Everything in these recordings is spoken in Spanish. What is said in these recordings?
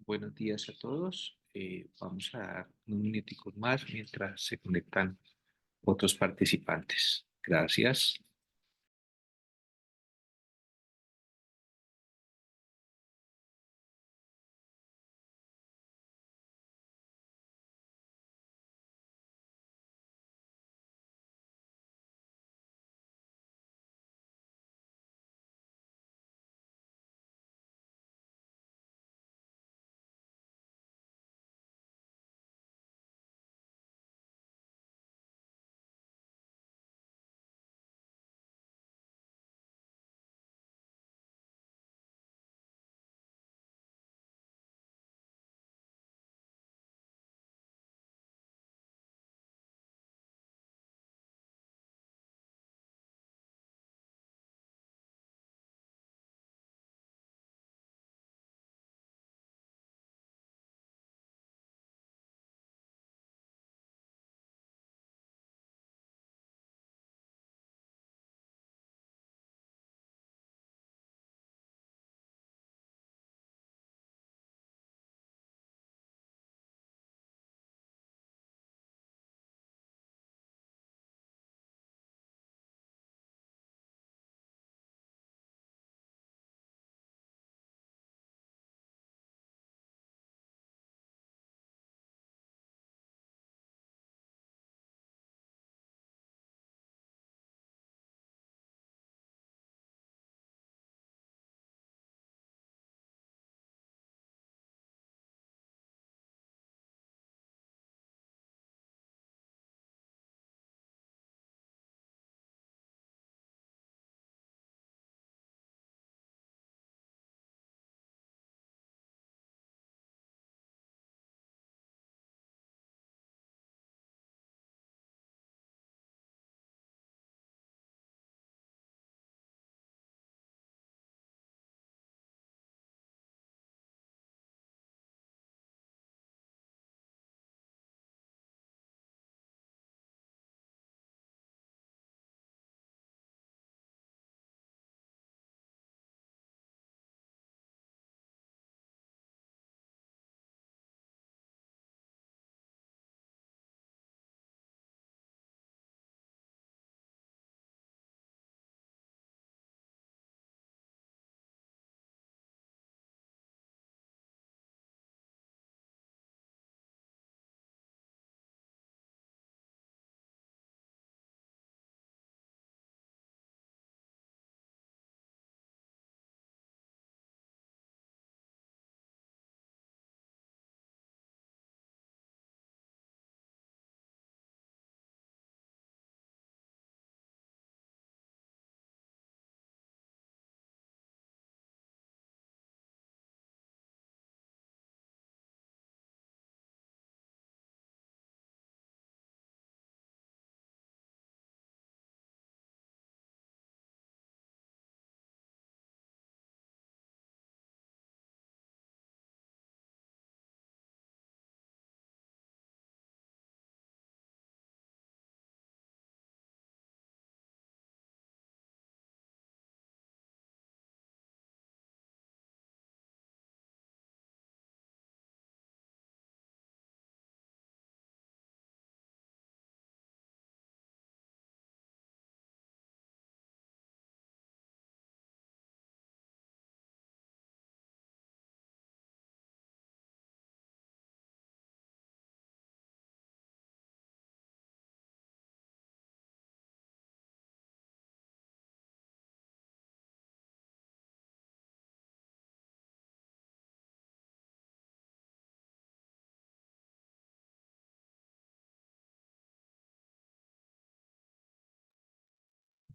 Buenos días a todos. Vamos a dar unos minuticos más mientras se conectan otros participantes. Gracias.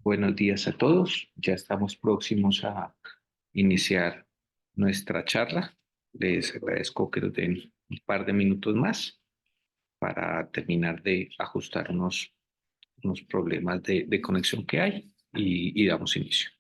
Buenos días a todos. Ya estamos próximos a iniciar nuestra charla. Les agradezco que nos den un par de minutos más para terminar de ajustar unos problemas de conexión que hay y damos inicio.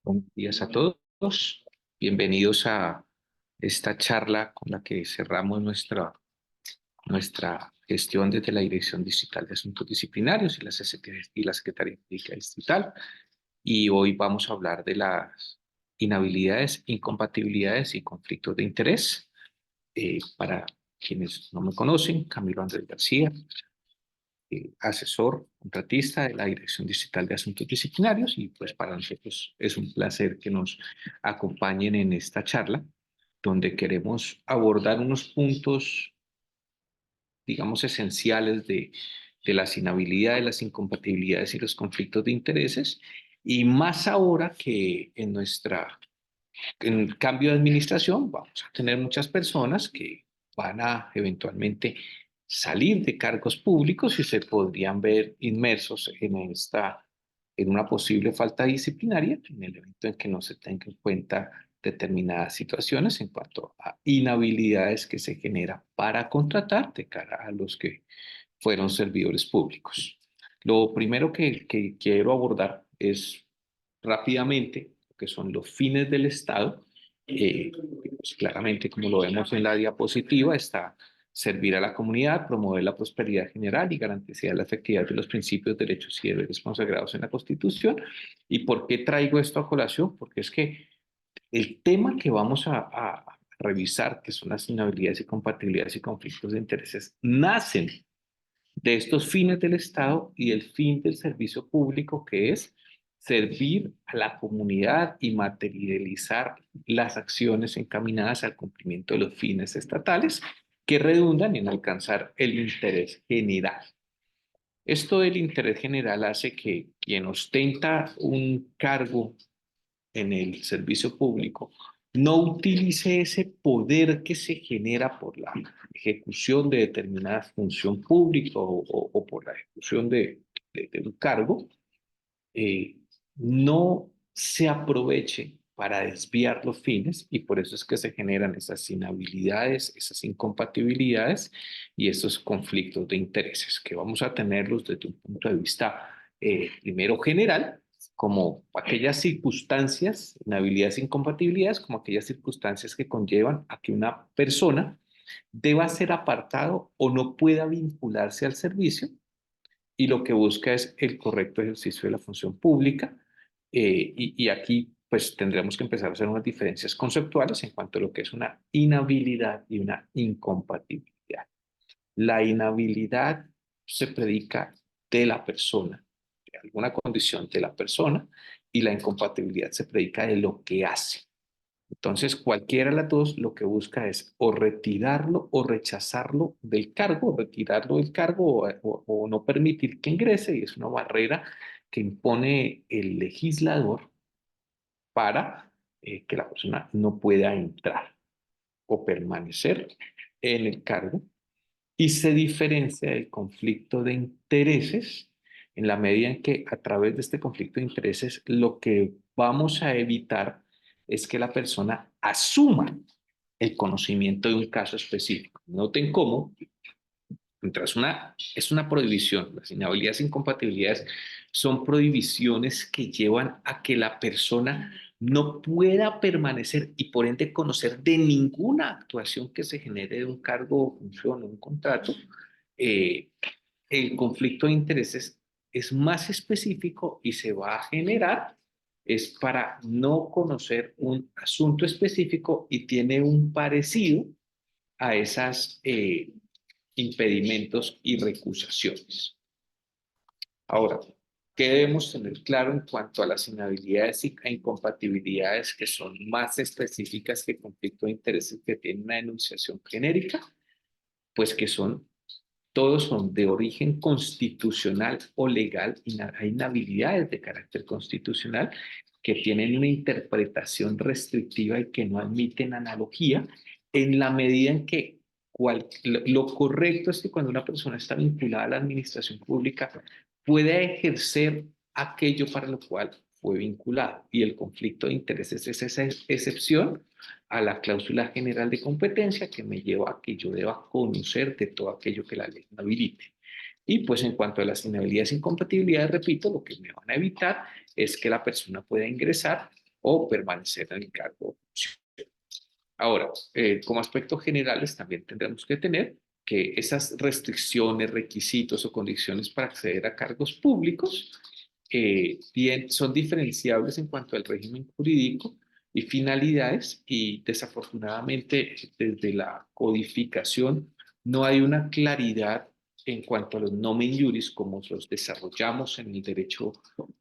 Buenos días a todos. Bienvenidos a esta charla con la que cerramos nuestra gestión desde la Dirección Distrital de Asuntos Disciplinarios y la Secretaría Pública Distrital. Y hoy vamos a hablar de las inhabilidades, incompatibilidades y conflictos de interés. Para quienes no me conocen, Camilo Andrés García, asesor contratista de la Dirección Distrital de Asuntos Disciplinarios, y pues para nosotros es un placer que nos acompañen en esta charla donde queremos abordar unos puntos, digamos, esenciales de las inhabilidades, las incompatibilidades y los conflictos de intereses, y más ahora que en el cambio de administración vamos a tener muchas personas que van a eventualmente salir de cargos públicos y se podrían ver inmersos en una posible falta disciplinaria en el evento en que no se tenga en cuenta determinadas situaciones en cuanto a inhabilidades que se genera para contratar de cara a los que fueron servidores públicos. Lo primero que quiero abordar es rápidamente lo que son los fines del Estado. Pues claramente, como lo vemos en la diapositiva, está servir a la comunidad, promover la prosperidad general y garantizar la efectividad de los principios, derechos y deberes consagrados en la Constitución. ¿Y por qué traigo esto a colación? Porque es que el tema que vamos a revisar, que son las inhabilidades y compatibilidades y conflictos de intereses, nacen de estos fines del Estado y el fin del servicio público, que es servir a la comunidad y materializar las acciones encaminadas al cumplimiento de los fines estatales que redundan en alcanzar el interés general. Esto del interés general hace que quien ostenta un cargo en el servicio público no utilice ese poder que se genera por la ejecución de determinada función pública o por la ejecución de un cargo, eh, no se aproveche para desviar los fines, y por eso es que se generan esas inhabilidades, esas incompatibilidades y esos conflictos de intereses, que vamos a tenerlos desde un punto de vista primero general, como aquellas circunstancias, inhabilidades e incompatibilidades, como aquellas circunstancias que conllevan a que una persona deba ser apartado o no pueda vincularse al servicio, y lo que busca es el correcto ejercicio de la función pública. Y aquí pues tendremos que empezar a hacer unas diferencias conceptuales en cuanto a lo que es una inhabilidad y una incompatibilidad. La inhabilidad se predica de la persona, de alguna condición de la persona, y la incompatibilidad se predica de lo que hace. Entonces, cualquiera de las dos lo que busca es o retirarlo o rechazarlo del cargo, o no permitir que ingrese, y es una barrera que impone el legislador para que la persona no pueda entrar o permanecer en el cargo, y se diferencia del conflicto de intereses en la medida en que a través de este conflicto de intereses lo que vamos a evitar es que la persona asuma el conocimiento de un caso específico. Noten cómo, mientras es una prohibición, las inhabilidades e incompatibilidades son prohibiciones que llevan a que la persona no pueda permanecer y por ende conocer de ninguna actuación que se genere de un cargo o función o un contrato. eh, el conflicto de intereses es más específico y se va a generar es para no conocer un asunto específico y tiene un parecido a esas impedimentos y recusaciones. Ahora, ¿qué debemos tener claro en cuanto a las inhabilidades e incompatibilidades que son más específicas que el conflicto de intereses, que tienen una enunciación genérica? Pues que todos son de origen constitucional o legal, y hay inhabilidades de carácter constitucional que tienen una interpretación restrictiva y que no admiten analogía, en la medida en que lo correcto es que cuando una persona está vinculada a la administración pública pueda ejercer aquello para lo cual fue vinculado, y el conflicto de intereses es esa excepción a la cláusula general de competencia que me lleva a que yo deba conocer de todo aquello que la ley me habilite. Y pues en cuanto a las inhabilidades e incompatibilidades, repito, lo que me van a evitar es que la persona pueda ingresar o permanecer en el cargo. Ahora, como aspectos generales, también tendremos que tener que esas restricciones, requisitos o condiciones para acceder a cargos públicos son diferenciables en cuanto al régimen jurídico y finalidades, y desafortunadamente desde la codificación no hay una claridad en cuanto a los nomen juris como los desarrollamos en el derecho,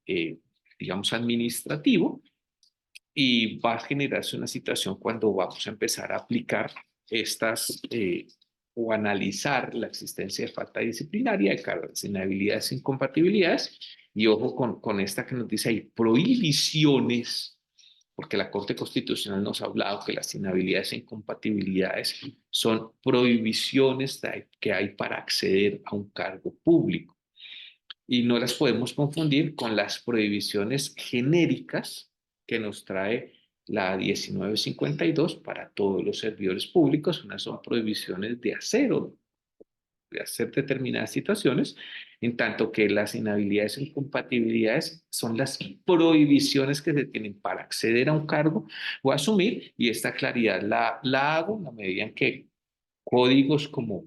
eh, digamos, administrativo, y va a generarse una situación cuando vamos a empezar a aplicar estas o analizar la existencia de falta disciplinaria, de cargas, inhabilidades e incompatibilidades. Y ojo con esta que nos dice ahí, prohibiciones, porque la Corte Constitucional nos ha hablado que las inhabilidades e incompatibilidades son prohibiciones que hay para acceder a un cargo público. Y no las podemos confundir con las prohibiciones genéricas que nos trae la 1952 para todos los servidores públicos. Unas son prohibiciones de hacer determinadas situaciones, en tanto que las inhabilidades e incompatibilidades son las prohibiciones que se tienen para acceder a un cargo o asumir, y esta claridad la hago en la medida en que códigos como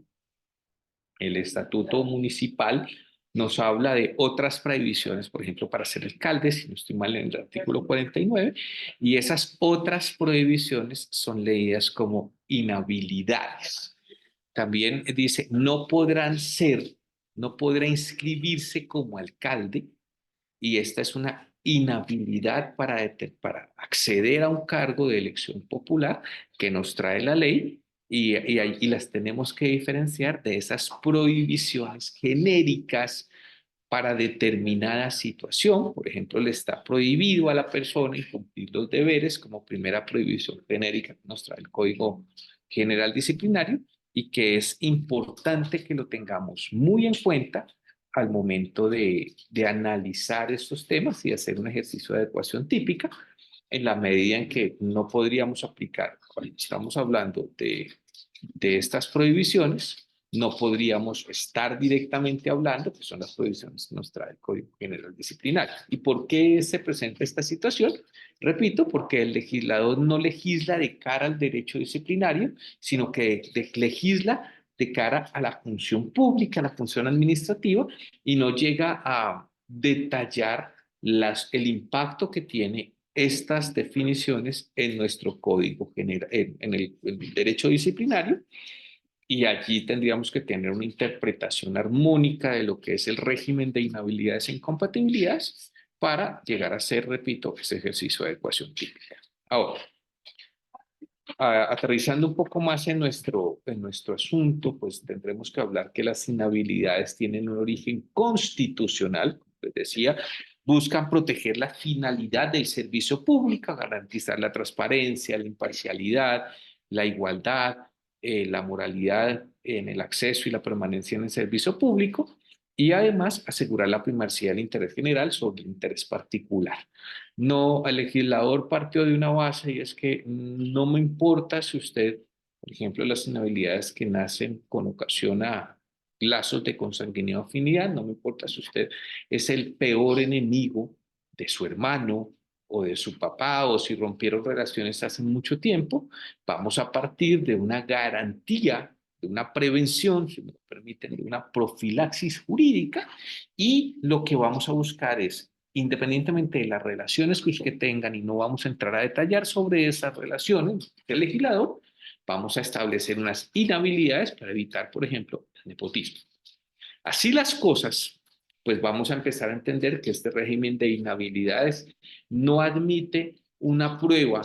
el estatuto municipal nos habla de otras prohibiciones, por ejemplo, para ser alcalde, si no estoy mal, en el artículo 49, y esas otras prohibiciones son leídas como inhabilidades. También dice, no podrá inscribirse como alcalde, y esta es una inhabilidad para acceder a un cargo de elección popular que nos trae la ley, y las tenemos que diferenciar de esas prohibiciones genéricas para determinada situación. Por ejemplo, le está prohibido a la persona incumplir los deberes como primera prohibición genérica que nos trae el Código General Disciplinario, y que es importante que lo tengamos muy en cuenta al momento de analizar estos temas y hacer un ejercicio de adecuación típica, en la medida en que no podríamos aplicar, cuando estamos hablando de estas prohibiciones, no podríamos estar directamente hablando, que son las prohibiciones que nos trae el Código General Disciplinario. ¿Y por qué se presenta esta situación? Repito, porque el legislador no legisla de cara al derecho disciplinario, sino que legisla de cara a la función pública, a la función administrativa, y no llega a detallar el impacto que tiene estas definiciones en nuestro código general, en el derecho disciplinario, y allí tendríamos que tener una interpretación armónica de lo que es el régimen de inhabilidades e incompatibilidades para llegar a hacer, repito, ese ejercicio de adecuación típica. Ahora, aterrizando un poco más en nuestro asunto, pues tendremos que hablar que las inhabilidades tienen un origen constitucional, como les decía, buscan proteger la finalidad del servicio público, garantizar la transparencia, la imparcialidad, la igualdad, la moralidad en el acceso y la permanencia en el servicio público, y además asegurar la primacía del interés general sobre el interés particular. No, el legislador partió de una base, y es que no me importa si usted, por ejemplo, las inhabilidades que nacen con ocasión a lazos de consanguinidad o afinidad, no me importa si usted es el peor enemigo de su hermano o de su papá, o si rompieron relaciones hace mucho tiempo, vamos a partir de una garantía, de una prevención, si me lo permiten, de una profilaxis jurídica, y lo que vamos a buscar es, independientemente de las relaciones que usted tengan, y no vamos a entrar a detallar sobre esas relaciones, el legislador, vamos a establecer unas inhabilidades para evitar, por ejemplo, el nepotismo. Así las cosas, pues vamos a empezar a entender que este régimen de inhabilidades no admite una prueba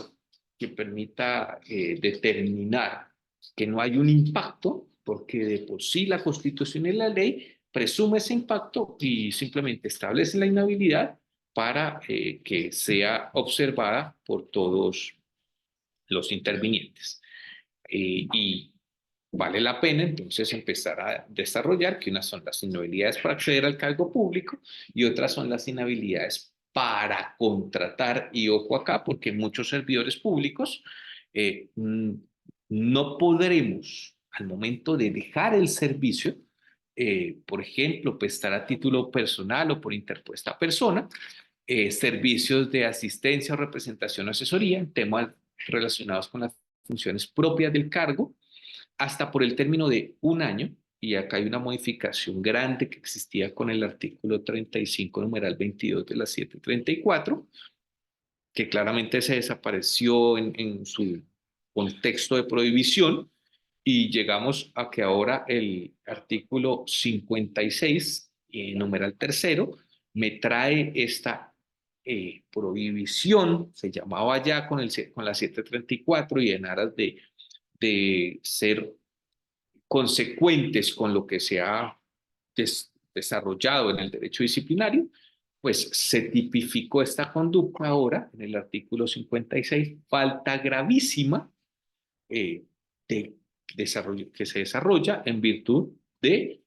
que permita determinar que no hay un impacto, porque de por sí la Constitución y la ley presume ese impacto y simplemente establece la inhabilidad para que sea observada por todos los intervinientes. Y vale la pena entonces empezar a desarrollar que unas son las inhabilidades para acceder al cargo público y otras son las inhabilidades para contratar. Y ojo acá, porque muchos servidores públicos no podremos, al momento de dejar el servicio, por ejemplo, prestar a título personal o por interpuesta persona, servicios de asistencia o representación o asesoría en temas relacionados con las funciones propias del cargo, hasta por el término de un año, y acá hay una modificación grande que existía con el artículo 35, numeral 22 de la 734, que claramente se desapareció en su contexto de prohibición, y llegamos a que ahora el artículo 56, numeral tercero, me trae esta prohibición, se llamaba ya con la 734, y en aras de ser consecuentes con lo que se ha desarrollado en el derecho disciplinario, pues se tipificó esta conducta ahora en el artículo 56, falta gravísima eh, de desarrollo, que se desarrolla en virtud de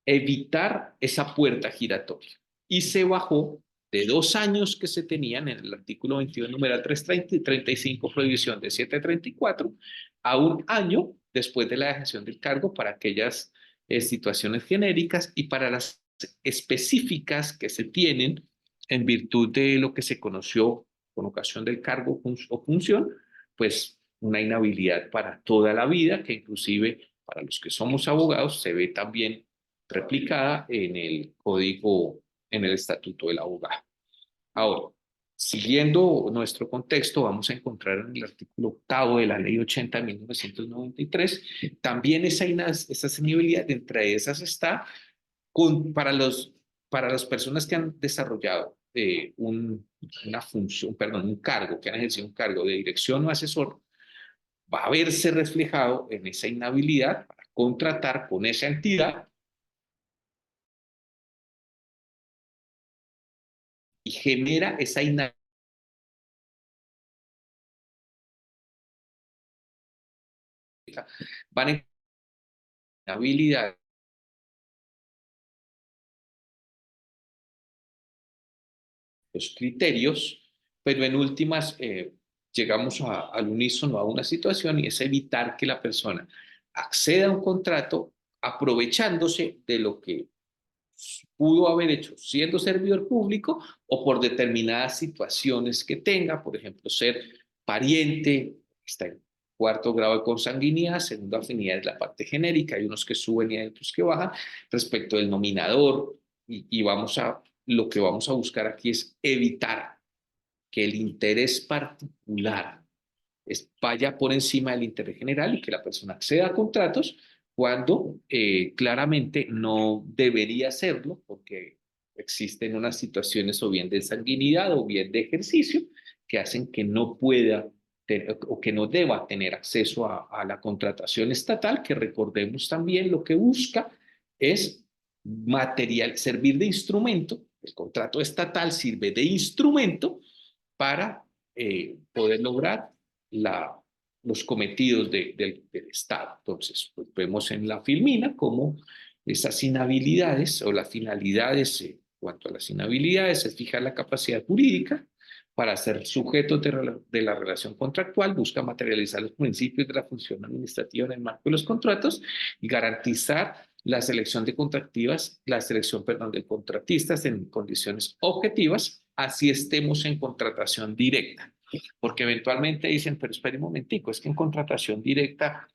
evitar esa puerta giratoria. Y se bajó de 2 años que se tenían en el artículo 21, numeral 330 y 35, prohibición de 734, a un año después de la dejación del cargo para aquellas situaciones genéricas, y para las específicas que se tienen en virtud de lo que se conoció con ocasión del cargo o función, pues una inhabilidad para toda la vida, que inclusive para los que somos abogados se ve también replicada en el código, en el estatuto del abogado. Ahora, siguiendo nuestro contexto, vamos a encontrar en el artículo 8 de la Ley 80 de 1993 también esa inhabilidad. Entre esas está para las personas que han desarrollado una función, perdón, un cargo, que han ejercido un cargo de dirección o asesor, va a verse reflejado en esa inhabilidad para contratar con esa entidad, y genera esa inhabilidad. Van a inhabilidad los criterios, pero en últimas llegamos al unísono a una situación, y es evitar que la persona acceda a un contrato aprovechándose de lo que pudo haber hecho siendo servidor público, o por determinadas situaciones que tenga, por ejemplo, ser pariente, está en cuarto grado de consanguinidad, segunda afinidad es la parte genérica, hay unos que suben y hay otros que bajan, respecto del nominador, y lo que vamos a buscar aquí es evitar que el interés particular vaya por encima del interés general, y que la persona acceda a contratos cuando claramente no debería hacerlo, porque existen unas situaciones o bien de sanguinidad o bien de ejercicio que hacen que no pueda o que no deba tener acceso a la contratación estatal, que recordemos también lo que busca es servir de instrumento. El contrato estatal sirve de instrumento para poder lograr la, los cometidos del Estado. Entonces, pues vemos en la filmina cómo esas inhabilidades o las finalidades, en cuanto a las inhabilidades, es fijar la capacidad jurídica para ser sujetos de la relación contractual, busca materializar los principios de la función administrativa en el marco de los contratos y garantizar la selección de contractivas, la selección, perdón, de contratistas en condiciones objetivas, así estemos en contratación directa. Porque eventualmente dicen, pero espere un momentico, es que en contratación directa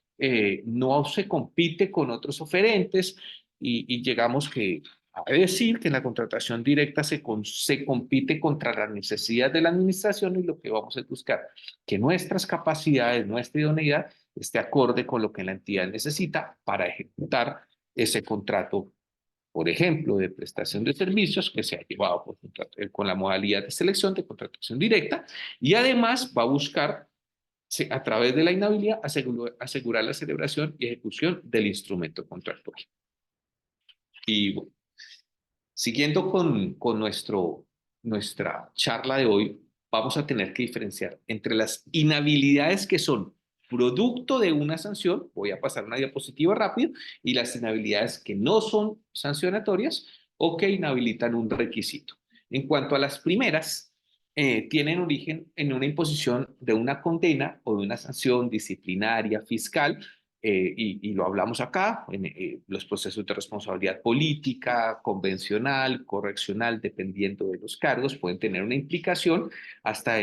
no se compite con otros oferentes, y llegamos a decir que en la contratación directa se compite contra las necesidades de la administración, y lo que vamos a buscar que nuestras capacidades, nuestra idoneidad esté acorde con lo que la entidad necesita para ejecutar ese contrato, por ejemplo, de prestación de servicios que se ha llevado con la modalidad de selección de contratación directa, y además va a buscar a través de la inhabilidad asegurar la celebración y ejecución del instrumento contractual. Y bueno, siguiendo con nuestra charla de hoy, vamos a tener que diferenciar entre las inhabilidades que son producto de una sanción, voy a pasar una diapositiva rápido, y las inhabilidades que no son sancionatorias o que inhabilitan un requisito. En cuanto a las primeras, tienen origen en una imposición de una condena o de una sanción disciplinaria fiscal y lo hablamos acá, en los procesos de responsabilidad política, convencional, correccional, dependiendo de los cargos, pueden tener una implicación hasta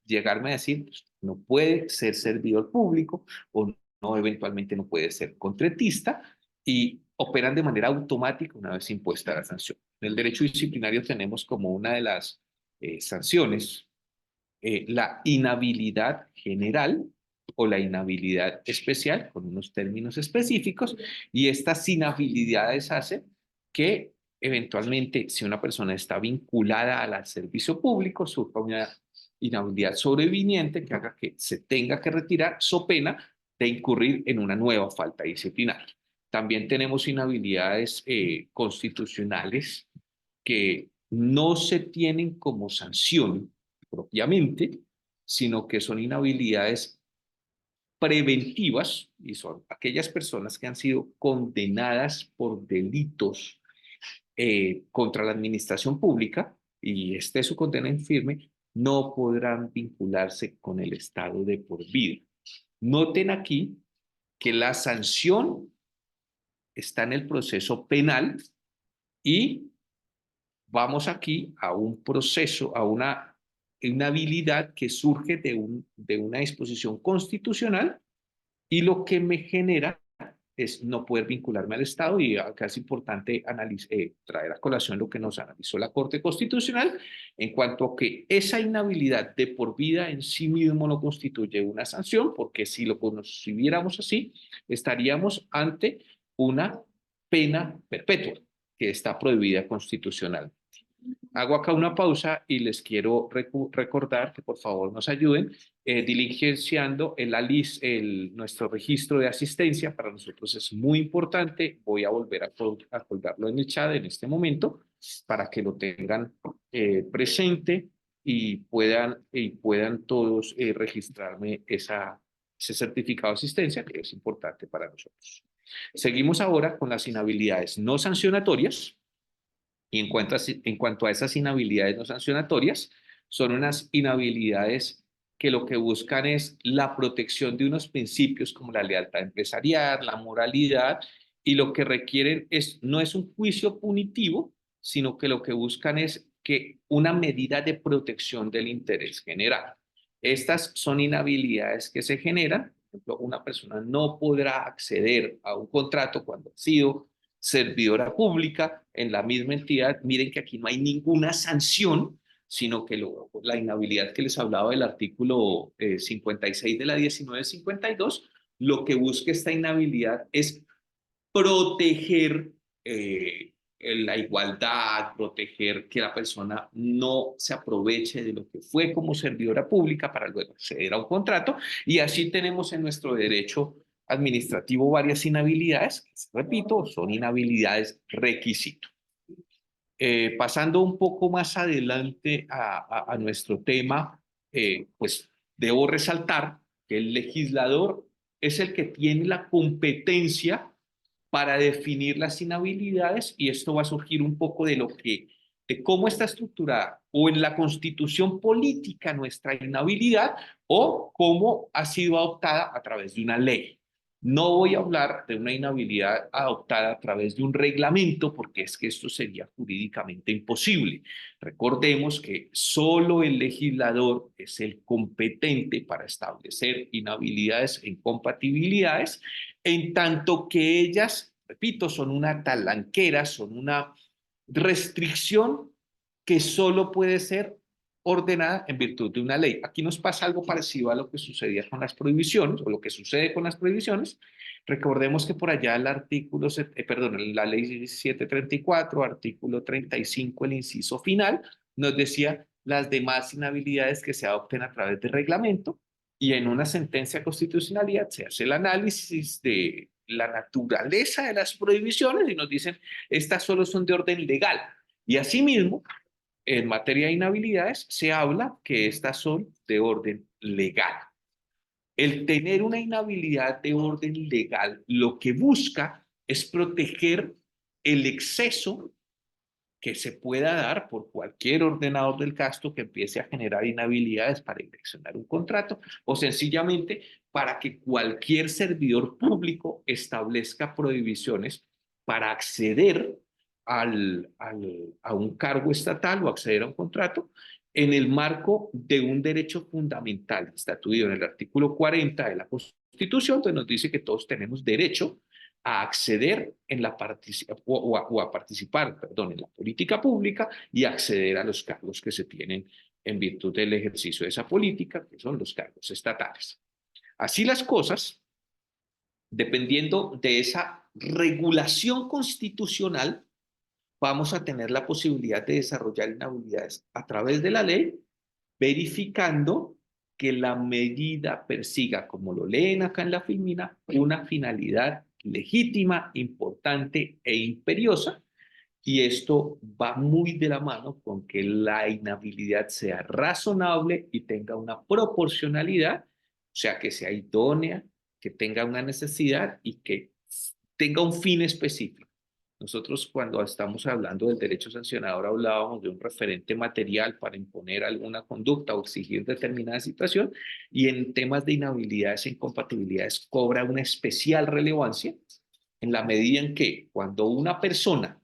llegarme a decir, pues, no puede ser servidor público o no, eventualmente no puede ser contratista y operan de manera automática una vez impuesta la sanción. En el derecho disciplinario tenemos como una de las sanciones la inhabilidad general o la inhabilidad especial, con unos términos específicos, y estas inhabilidades hacen que eventualmente, si una persona está vinculada al servicio público, surja una inhabilidad sobreviniente que haga que se tenga que retirar, so pena de incurrir en una nueva falta disciplinaria. También tenemos inhabilidades constitucionales que no se tienen como sanción propiamente, sino que son inhabilidades preventivas y son aquellas personas que han sido condenadas por delitos contra la administración pública y esté su condena en firme, no podrán vincularse con el Estado de por vida. Noten aquí que la sanción está en el proceso penal y vamos aquí a un proceso, a una habilidad que surge de una disposición constitucional y lo que me genera es no poder vincularme al Estado y acá es importante traer a colación lo que nos analizó la Corte Constitucional en cuanto a que esa inhabilidad de por vida en sí mismo no constituye una sanción, porque si lo concibiéramos así, estaríamos ante una pena perpetua que está prohibida constitucional. Hago acá una pausa y les quiero recordar que por favor nos ayuden diligenciando nuestro registro de asistencia. Para nosotros es muy importante. Voy a volver a colgarlo en el chat en este momento para que lo tengan presente y puedan todos registrarme ese certificado de asistencia que es importante para nosotros. Seguimos ahora con las inhabilidades no sancionatorias. Y en cuanto a esas inhabilidades no sancionatorias, son unas inhabilidades que lo que buscan es la protección de unos principios como la lealtad empresarial, la moralidad, y lo que requieren no es un juicio punitivo, sino que lo que buscan es que una medida de protección del interés general. Estas son inhabilidades que se generan. Por ejemplo, una persona no podrá acceder a un contrato cuando ha sido servidora pública en la misma entidad. Miren que aquí no hay ninguna sanción, sino que la inhabilidad que les hablaba del artículo 56 de la 1952, lo que busca esta inhabilidad es proteger la igualdad, proteger que la persona no se aproveche de lo que fue como servidora pública para luego acceder a un contrato. Y así tenemos en nuestro derecho administrativo varias inhabilidades, que, repito, son inhabilidades requisito. Pasando un poco más adelante a nuestro tema, pues debo resaltar que el legislador es el que tiene la competencia para definir las inhabilidades y esto va a surgir un poco de cómo está estructurada o en la constitución política nuestra inhabilidad o cómo ha sido adoptada a través de una ley. No voy a hablar de una inhabilidad adoptada a través de un reglamento porque es que esto sería jurídicamente imposible. Recordemos que solo el legislador es el competente para establecer inhabilidades e incompatibilidades, en tanto que ellas, repito, son una talanquera, son una restricción que solo puede ser ordenada en virtud de una ley. Aquí nos pasa algo parecido a lo que sucedía con las prohibiciones o lo que sucede con las prohibiciones. Recordemos que por allá el artículo, la ley 734, artículo 35, el inciso final, nos decía las demás inhabilidades que se adopten a través de reglamento y en una sentencia de constitucionalidad se hace el análisis de la naturaleza de las prohibiciones y nos dicen, estas solo son de orden legal. Y asimismo, en materia de inhabilidades, se habla que estas son de orden legal. El tener una inhabilidad de orden legal lo que busca es proteger el exceso que se pueda dar por cualquier ordenador del gasto que empiece a generar inhabilidades para inspeccionar un contrato o sencillamente para que cualquier servidor público establezca prohibiciones para acceder a un cargo estatal o acceder a un contrato en el marco de un derecho fundamental estatuido en el artículo 40 de la Constitución, donde nos dice que todos tenemos derecho a acceder en la o a participar, perdón, en la política pública y acceder a los cargos que se tienen en virtud del ejercicio de esa política, que son los cargos estatales. Así las cosas, dependiendo de esa regulación constitucional, vamos a tener la posibilidad de desarrollar inhabilidades a través de la ley, verificando que la medida persiga, como lo leen acá en la filmina, una finalidad legítima, importante e imperiosa, y esto va muy de la mano con que la inhabilidad sea razonable y tenga una proporcionalidad, o sea, que sea idónea, que tenga una necesidad y que tenga un fin específico. Nosotros cuando estamos hablando del derecho sancionador hablábamos de un referente material para imponer alguna conducta o exigir determinada situación y en temas de inhabilidades e incompatibilidades cobra una especial relevancia en la medida en que cuando una persona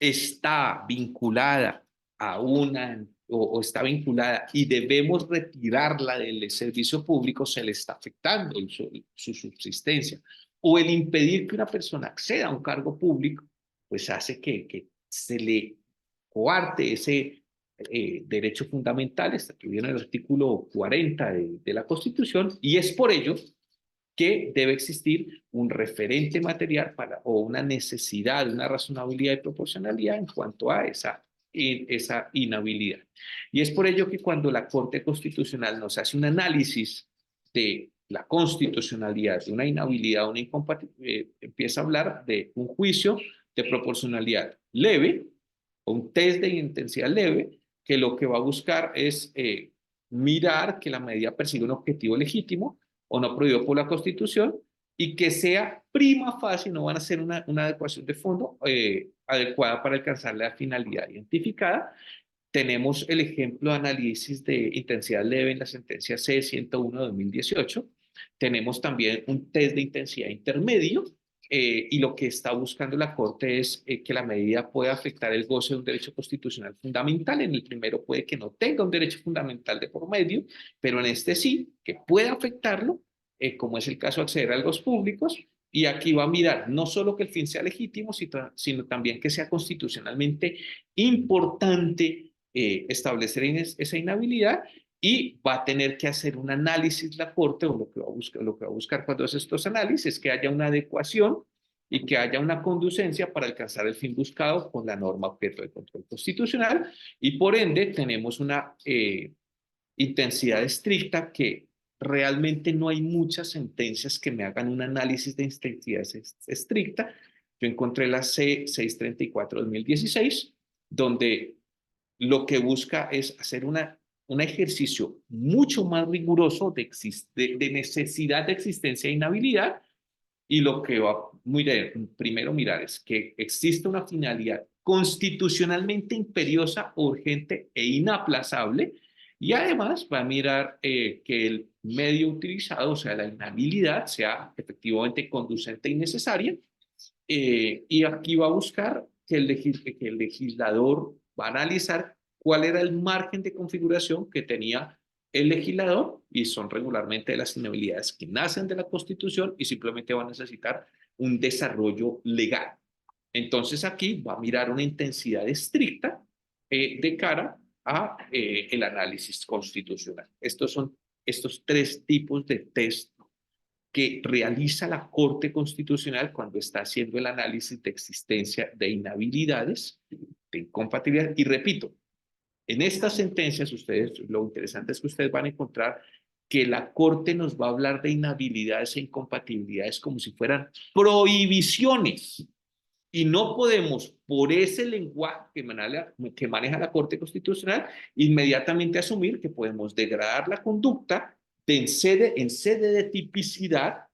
está vinculada a una o está vinculada y debemos retirarla del servicio público, se le está afectando su subsistencia. O el impedir que una persona acceda a un cargo público, pues hace que se le coarte ese derecho fundamental, que viene en el artículo 40 de la Constitución, y es por ello que debe existir un referente material para, o una necesidad, una razonabilidad y proporcionalidad en cuanto a esa inhabilidad. Y es por ello que cuando la Corte Constitucional nos hace un análisis de la constitucionalidad de una inhabilidad o una incompatibilidad, empieza a hablar de un juicio de proporcionalidad leve o un test de intensidad leve, que lo que va a buscar es mirar que la medida persigue un objetivo legítimo o no prohibido por la Constitución y que sea prima facie, no van a ser una adecuación de fondo adecuada para alcanzar la finalidad identificada. Tenemos el ejemplo de análisis de intensidad leve en la sentencia C-101 de 2018. Tenemos también un test de intensidad intermedio y lo que está buscando la Corte es que la medida pueda afectar el goce de un derecho constitucional fundamental. En el primero puede que no tenga un derecho fundamental de por medio, pero en este sí, que pueda afectarlo, como es el caso de acceder a algos públicos, y aquí va a mirar no solo que el fin sea legítimo, sino también que sea constitucionalmente importante establecer esa inhabilidad y va a tener que hacer un análisis la Corte o lo que va a buscar cuando hace estos análisis, que haya una adecuación y que haya una conducencia para alcanzar el fin buscado con la norma objeto de control constitucional y por ende tenemos una intensidad estricta que realmente no hay muchas sentencias que me hagan un análisis de intensidad estricta. Yo encontré la C634-2016, donde lo que busca es hacer un ejercicio mucho más riguroso de necesidad de existencia e inhabilidad y lo que va a primero mirar es que existe una finalidad constitucionalmente imperiosa, urgente e inaplazable y además va a mirar que el medio utilizado, o sea, la inhabilidad, sea efectivamente conducente y necesaria y aquí va a buscar que que el legislador va a analizar cuál era el margen de configuración que tenía el legislador y son regularmente las inhabilidades que nacen de la Constitución y simplemente van a necesitar un desarrollo legal. Entonces aquí va a mirar una intensidad estricta de cara a el análisis constitucional. Estos son estos tres tipos de test que realiza la Corte Constitucional cuando está haciendo el análisis de existencia de inhabilidades, de incompatibilidad. Y repito, en estas sentencias, lo interesante es que ustedes van a encontrar que la Corte nos va a hablar de inhabilidades e incompatibilidades como si fueran prohibiciones. Y no podemos, por ese lenguaje que maneja la Corte Constitucional, inmediatamente asumir que podemos degradar la conducta en sede de tipicidad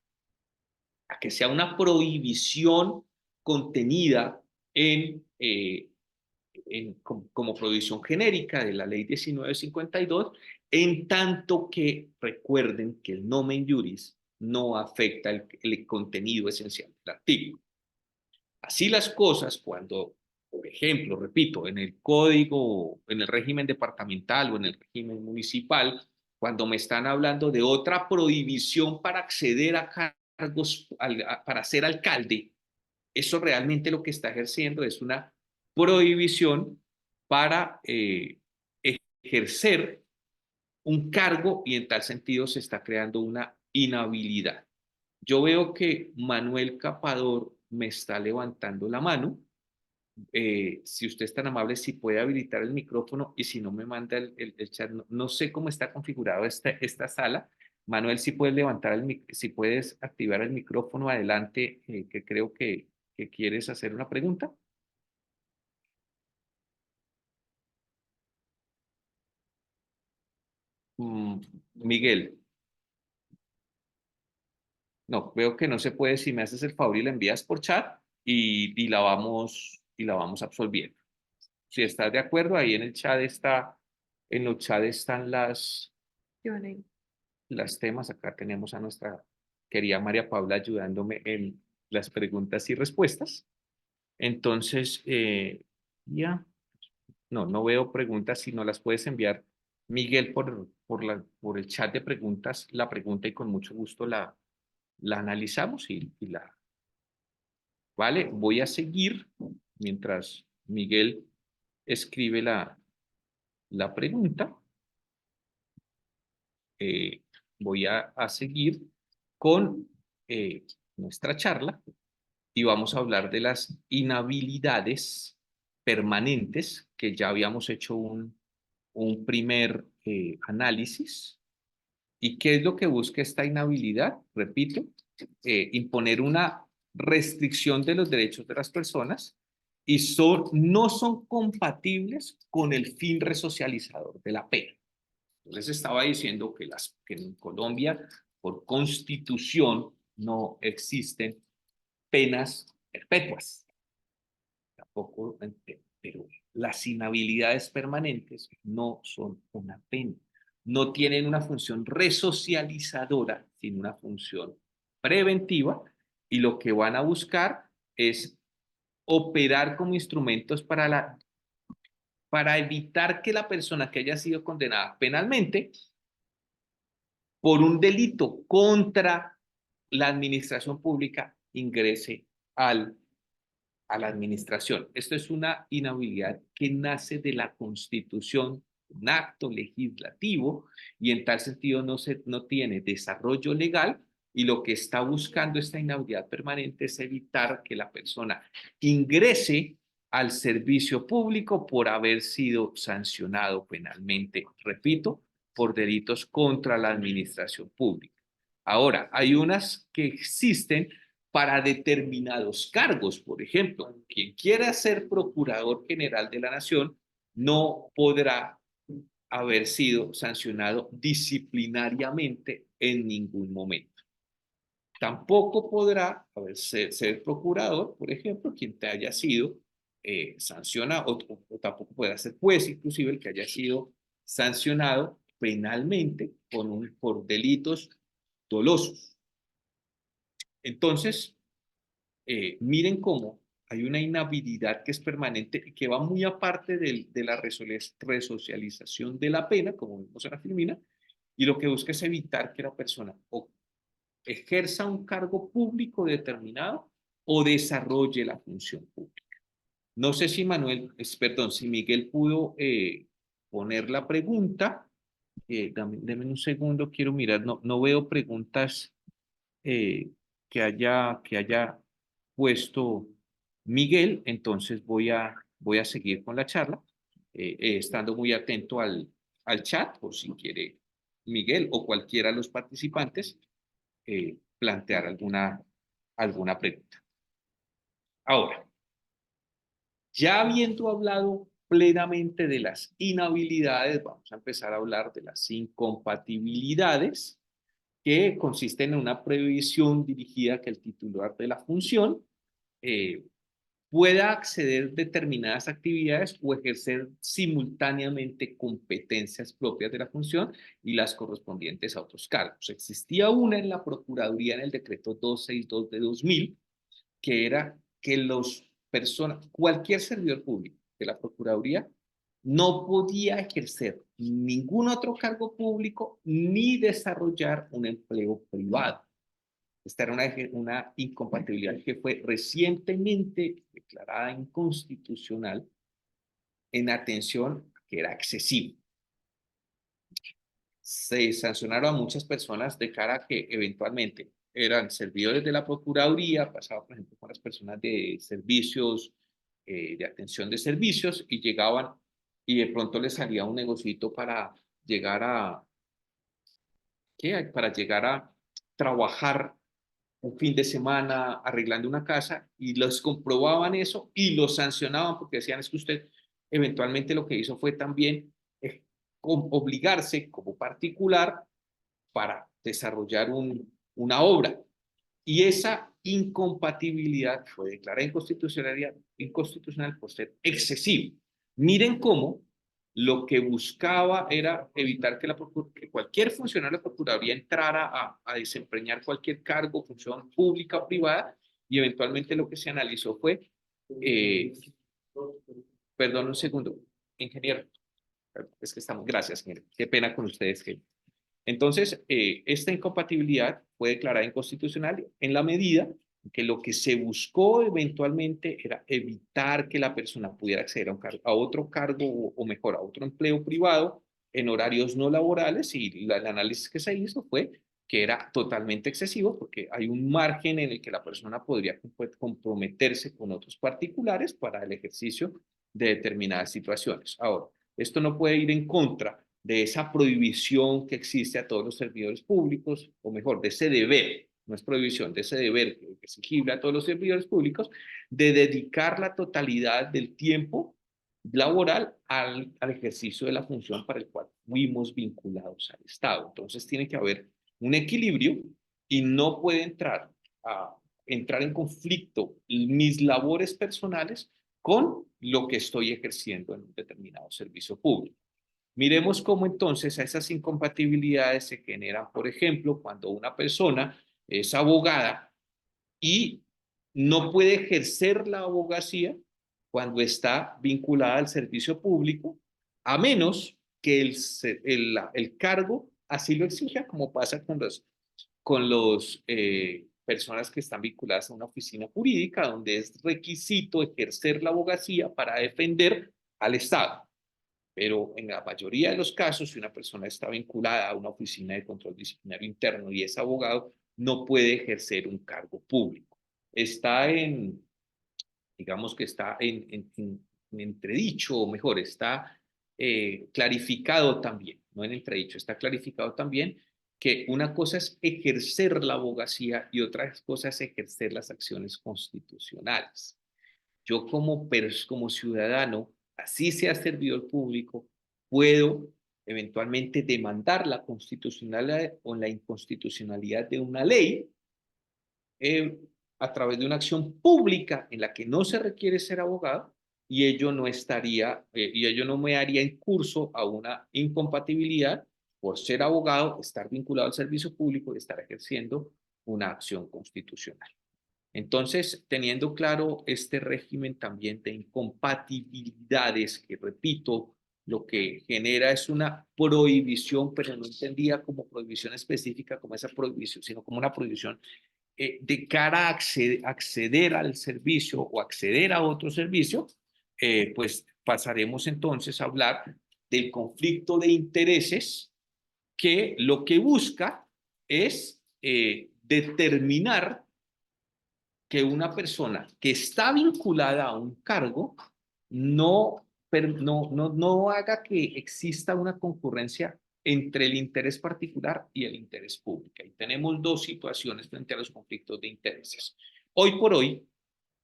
a que sea una prohibición contenida en como prohibición genérica de la ley 1952, en tanto que recuerden que el nomen juris no afecta el contenido esencial del artículo. Así las cosas, cuando, por ejemplo, repito, en el código, en el régimen departamental o en el régimen municipal, cuando me están hablando de otra prohibición para acceder a cargos, para ser alcalde, eso realmente lo que está ejerciendo es una prohibición para ejercer un cargo y en tal sentido se está creando una inhabilidad. Yo veo que Manuel Capador me está levantando la mano. Si usted es tan amable, si puede habilitar el micrófono y si no me manda el chat, no, no, sé cómo está configurado esta sala. Manuel, si puedes levantar si puedes activar el micrófono adelante, que creo que quieres hacer una pregunta. Miguel, no, veo que no se puede. Si me haces el favor y la envías por chat y la vamos absolviendo. Si estás de acuerdo, ahí en el chat está, en los chats están las temas. Acá tenemos a nuestra querida María Paula ayudándome en las preguntas y respuestas. Entonces, ya, no veo preguntas. Si no las puedes enviar, Miguel, por el chat de preguntas, la pregunta y con mucho gusto la analizamos ¿vale? Voy a seguir mientras Miguel escribe la pregunta. eh, Voy a seguir con nuestra charla y vamos a hablar de las inhabilidades permanentes, que ya habíamos hecho un primer análisis. ¿Y qué es lo que busca esta inhabilidad? Repito, imponer una restricción de los derechos de las personas y no son compatibles con el fin resocializador de la pena. Les estaba diciendo que en Colombia, por constitución, no existen penas perpetuas. Tampoco, pero las inhabilidades permanentes no son una pena. No tienen una función resocializadora, sino una función preventiva, y lo que van a buscar es operar como instrumentos para evitar que la persona que haya sido condenada penalmente por un delito contra la administración pública ingrese a la administración. Esto es una inhabilidad que nace de la Constitución, un acto legislativo, y en tal sentido no tiene desarrollo legal, y lo que está buscando esta inhabilidad permanente es evitar que la persona ingrese al servicio público por haber sido sancionado penalmente, repito, por delitos contra la administración pública. Ahora, hay unas que existen para determinados cargos. Por ejemplo, quien quiera ser procurador general de la nación no podrá haber sido sancionado disciplinariamente en ningún momento. Tampoco podrá ser procurador, por ejemplo, quien te haya sido sancionado, o tampoco podrá ser juez, inclusive el que haya sido sancionado penalmente por delitos dolosos. Entonces, miren cómo hay una inhabilidad que es permanente y que va muy aparte de la resocialización de la pena, como vimos en la Filmina, y lo que busca es evitar que la persona o ejerza un cargo público determinado o desarrolle la función pública. No sé si perdón, si Miguel pudo poner la pregunta. Dame un segundo, quiero mirar, no veo preguntas eh, que haya puesto Miguel. Entonces voy a seguir con la charla, estando muy atento al chat, por si quiere Miguel o cualquiera de los participantes plantear alguna pregunta. Ahora, ya habiendo hablado plenamente de las inhabilidades, vamos a empezar a hablar de las incompatibilidades, que consisten en una previsión dirigida a que el titular de la función pueda acceder a determinadas actividades o ejercer simultáneamente competencias propias de la función y las correspondientes a otros cargos. Existía una en la Procuraduría en el decreto 262 de 2000, que era que cualquier servidor público de la Procuraduría no podía ejercer ningún otro cargo público ni desarrollar un empleo privado. Esta era una incompatibilidad que fue recientemente declarada inconstitucional en atención a que era excesivo. Se sancionaron a muchas personas de cara a que eventualmente eran servidores de la Procuraduría, pasaba por ejemplo con las personas de servicios, de atención de servicios, y llegaban y de pronto les salía un negocito para llegar a, ¿qué? Para llegar a trabajar un fin de semana arreglando una casa y los comprobaban eso y los sancionaban porque decían es que usted eventualmente lo que hizo fue también obligarse como particular para desarrollar una obra. Y esa incompatibilidad fue declarada inconstitucional por ser excesivo. Miren cómo lo que buscaba era evitar que cualquier funcionario de la Procuraduría entrara a desempeñar cualquier cargo, función pública o privada, y eventualmente lo que se analizó fue, eh, perdón un segundo, ingeniero, es que estamos, gracias, ingeniero, qué pena con ustedes. Entonces, esta incompatibilidad fue declarada inconstitucional en la medida que lo que se buscó eventualmente era evitar que la persona pudiera acceder a otro cargo o mejor, a otro empleo privado en horarios no laborales, y el análisis que se hizo fue que era totalmente excesivo porque hay un margen en el que la persona podría comprometerse con otros particulares para el ejercicio de determinadas situaciones. Ahora, esto no puede ir en contra de esa prohibición que existe a todos los servidores públicos, o mejor, de ese deber, no es prohibición, de ese deber que es exigible a todos los servidores públicos, de dedicar la totalidad del tiempo laboral al ejercicio de la función para el cual fuimos vinculados al Estado. Entonces tiene que haber un equilibrio y no puede entrar en conflicto mis labores personales con lo que estoy ejerciendo en un determinado servicio público. Miremos cómo entonces esas incompatibilidades se generan, por ejemplo, cuando una persona es abogada y no puede ejercer la abogacía cuando está vinculada al servicio público, a menos que el cargo así lo exija, como pasa con los personas que están vinculadas a una oficina jurídica, donde es requisito ejercer la abogacía para defender al Estado. Pero en la mayoría de los casos, si una persona está vinculada a una oficina de control disciplinario interno y es abogado, no puede ejercer un cargo público. Digamos que está en entredicho, o mejor, está clarificado también, no en entredicho, está clarificado también que una cosa es ejercer la abogacía y otra cosa es ejercer las acciones constitucionales. Yo como ciudadano, así sea servidor público, puedo eventualmente demandar la constitucionalidad o la inconstitucionalidad de una ley eh, a través de una acción pública en la que no se requiere ser abogado, y ello no me haría incurso a una incompatibilidad por ser abogado, estar vinculado al servicio público y estar ejerciendo una acción constitucional. Entonces, teniendo claro este régimen también de incompatibilidades, que repito, lo que genera es una prohibición, pero no entendida como prohibición específica, como esa prohibición, sino como una prohibición de cara a acceder al servicio o acceder a otro servicio, pues pasaremos entonces a hablar del conflicto de intereses, que lo que busca es determinar que una persona que está vinculada a un cargo no haga que exista una concurrencia entre el interés particular y el interés público. Y tenemos dos situaciones frente a los conflictos de intereses. Hoy por hoy,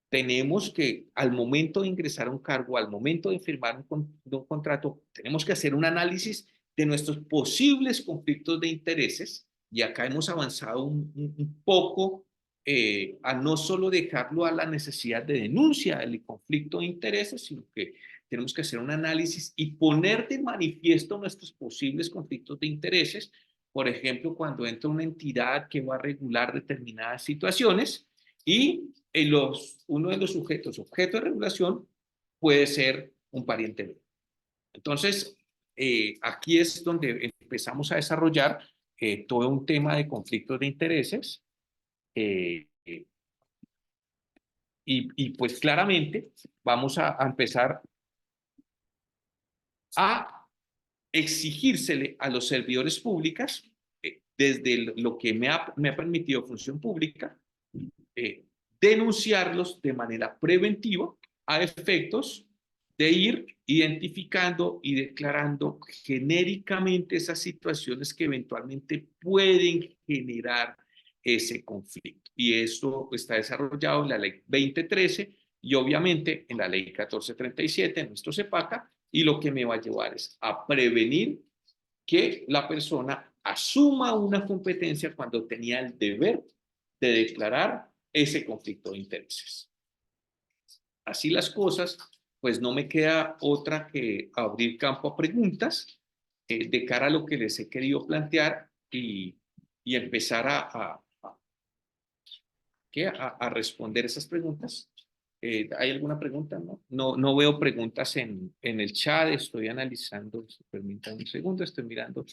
tenemos que, al momento de ingresar a un cargo, al momento de firmar un contrato, tenemos que hacer un análisis de nuestros posibles conflictos de intereses, y acá hemos avanzado un poco a no solo dejarlo a la necesidad de denuncia del conflicto de intereses, sino que tenemos que hacer un análisis y poner de manifiesto nuestros posibles conflictos de intereses. Por ejemplo, cuando entra una entidad que va a regular determinadas situaciones y uno de los sujetos, objeto de regulación, puede ser un pariente mío. Entonces, aquí es donde empezamos a desarrollar todo un tema de conflictos de intereses. Y pues claramente vamos a empezar a exigírsele a los servidores públicos, desde lo que me ha permitido función pública, eh, denunciarlos de manera preventiva a efectos de ir identificando y declarando genéricamente esas situaciones que eventualmente pueden generar ese conflicto. Y esto está desarrollado en la ley 2013 y obviamente en la ley 1437, en nuestro CEPACA, y lo que me va a llevar es a prevenir que la persona asuma una competencia cuando tenía el deber de declarar ese conflicto de intereses. Así las cosas, pues no me queda otra que abrir campo a preguntas de cara a lo que les he querido plantear y empezar a responder esas preguntas. ¿Hay alguna pregunta? No veo preguntas en el chat, estoy analizando, si permítanme un segundo, estoy mirando,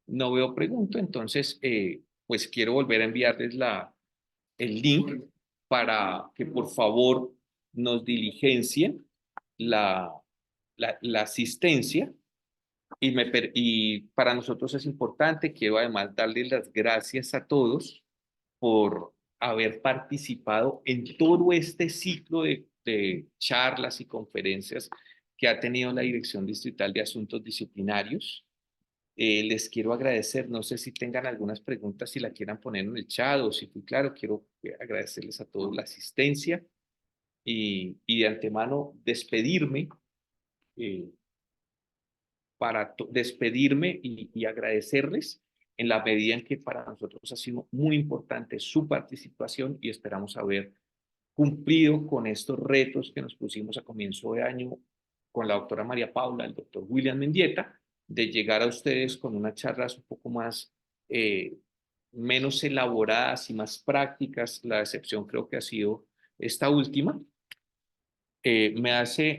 no veo pregunta, entonces pues quiero volver a enviarles el link para que por favor nos diligencien la, la asistencia y para nosotros es importante. Quiero además darles las gracias a todos por haber participado en todo este ciclo de charlas y conferencias que ha tenido la Dirección Distrital de Asuntos Disciplinarios. Les quiero agradecer, no sé si tengan algunas preguntas, si la quieran poner en el chat o si fui claro, quiero agradecerles a todos la asistencia y de antemano despedirme, eh, despedirme y agradecerles en la medida en que para nosotros ha sido muy importante su participación y esperamos haber cumplido con estos retos que nos pusimos a comienzo de año con la doctora María Paula, el doctor William Mendieta, de llegar a ustedes con unas charlas un poco más, menos elaboradas y más prácticas. La excepción creo que ha sido esta última.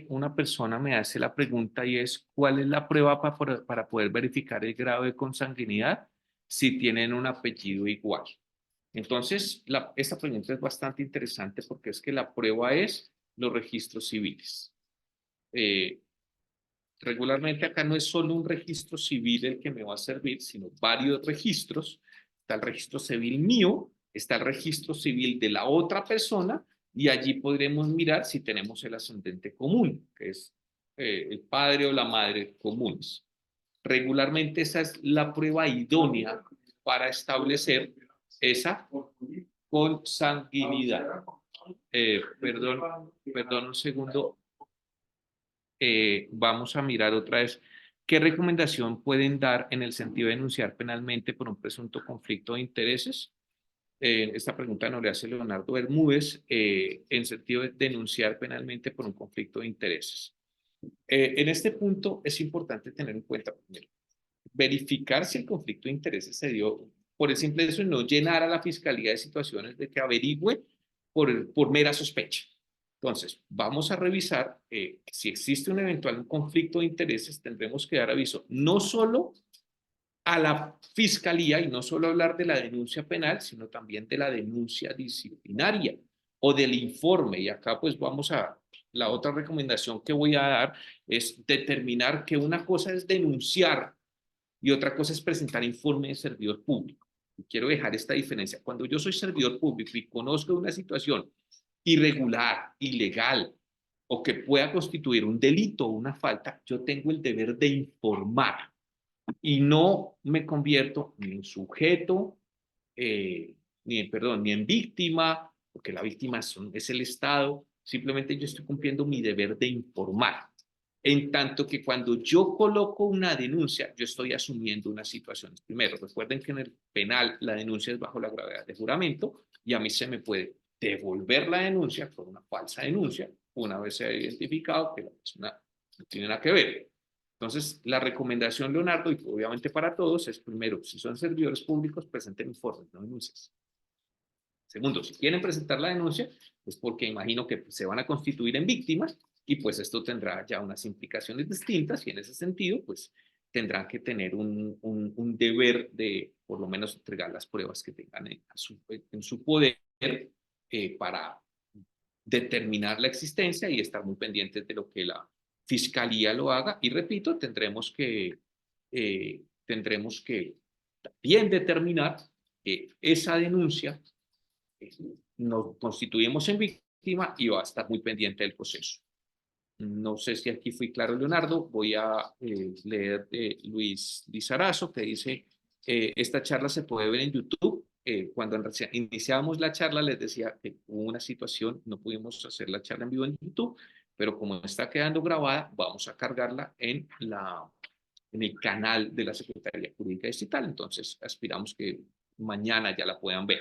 Una persona me hace la pregunta y es, ¿cuál es la prueba para poder verificar el grado de consanguinidad si tienen un apellido igual? Entonces, esta pregunta es bastante interesante porque es que la prueba es los registros civiles. Regularmente acá no es solo un registro civil el que me va a servir, sino varios registros. Está el registro civil mío, está el registro civil de la otra persona y allí podremos mirar si tenemos el ascendente común, que es el padre o la madre comunes. Regularmente esa es la prueba idónea para establecer esa consanguinidad. Perdón un segundo. Vamos a mirar otra vez qué recomendación pueden dar en el sentido de denunciar penalmente por un presunto conflicto de intereses. Esta pregunta nos la hace Leonardo Bermúdez, en sentido de denunciar penalmente por un conflicto de intereses. En este punto es importante tener en cuenta, primero, verificar si el conflicto de intereses se dio por el simple hecho de no llenar a la fiscalía de situaciones de que averigüe por mera sospecha. Entonces, vamos a revisar si existe un eventual conflicto de intereses, tendremos que dar aviso no solo a la fiscalía y no solo hablar de la denuncia penal, sino también de la denuncia disciplinaria o del informe. Y acá pues la otra recomendación que voy a dar es determinar que una cosa es denunciar y otra cosa es presentar informe de servidor público. Y quiero dejar esta diferencia. Cuando yo soy servidor público y conozco una situación irregular, ilegal, o que pueda constituir un delito o una falta, yo tengo el deber de informar y no me convierto ni en sujeto, ni en víctima, porque la víctima es el Estado. Simplemente yo estoy cumpliendo mi deber de informar. En tanto que cuando yo coloco una denuncia, yo estoy asumiendo unas situaciones. Primero, recuerden que en el penal la denuncia es bajo la gravedad de juramento y a mí se me puede devolver la denuncia por una falsa denuncia una vez se ha identificado que la persona no tiene nada que ver. Entonces, la recomendación, Leonardo, y obviamente para todos, es primero, si son servidores públicos, presenten informes, no denuncias. Segundo, si quieren presentar la denuncia, es porque imagino que se van a constituir en víctimas y pues esto tendrá ya unas implicaciones distintas y en ese sentido, pues tendrán que tener un deber de por lo menos entregar las pruebas que tengan en su poder para determinar la existencia y estar muy pendientes de lo que la fiscalía lo haga. Y repito, tendremos que también determinar que esa denuncia nos constituimos en víctima y va a estar muy pendiente del proceso. No sé si aquí fui claro, Leonardo. Voy a leer de Luis Lizarazo, que dice, esta charla se puede ver en YouTube. Cuando iniciábamos la charla les decía que hubo una situación, no pudimos hacer la charla en vivo en YouTube, pero como está quedando grabada, vamos a cargarla en el canal de la Secretaría Jurídica Distrital. Entonces, aspiramos que mañana ya la puedan ver.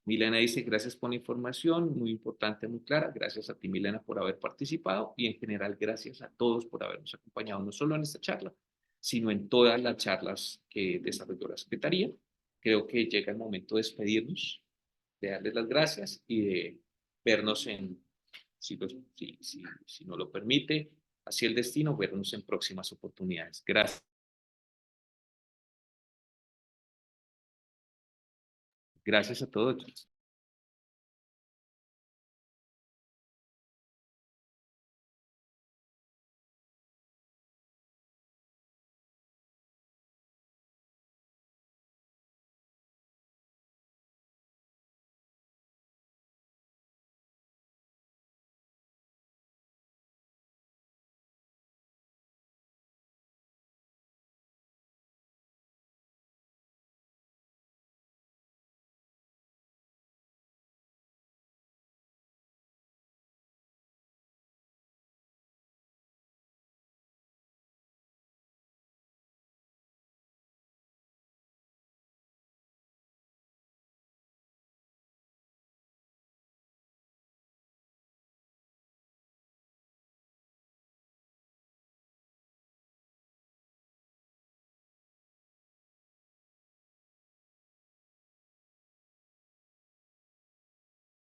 Milena dice, gracias por la información, muy importante, muy clara. Gracias a ti, Milena, por haber participado y en general, gracias a todos por habernos acompañado, no solo en esta charla, sino en todas las charlas que desarrolló la Secretaría. Creo que llega el momento de despedirnos, de darles las gracias y de vernos si no lo permite, así el destino, vernos en próximas oportunidades. Gracias. Gracias a todos.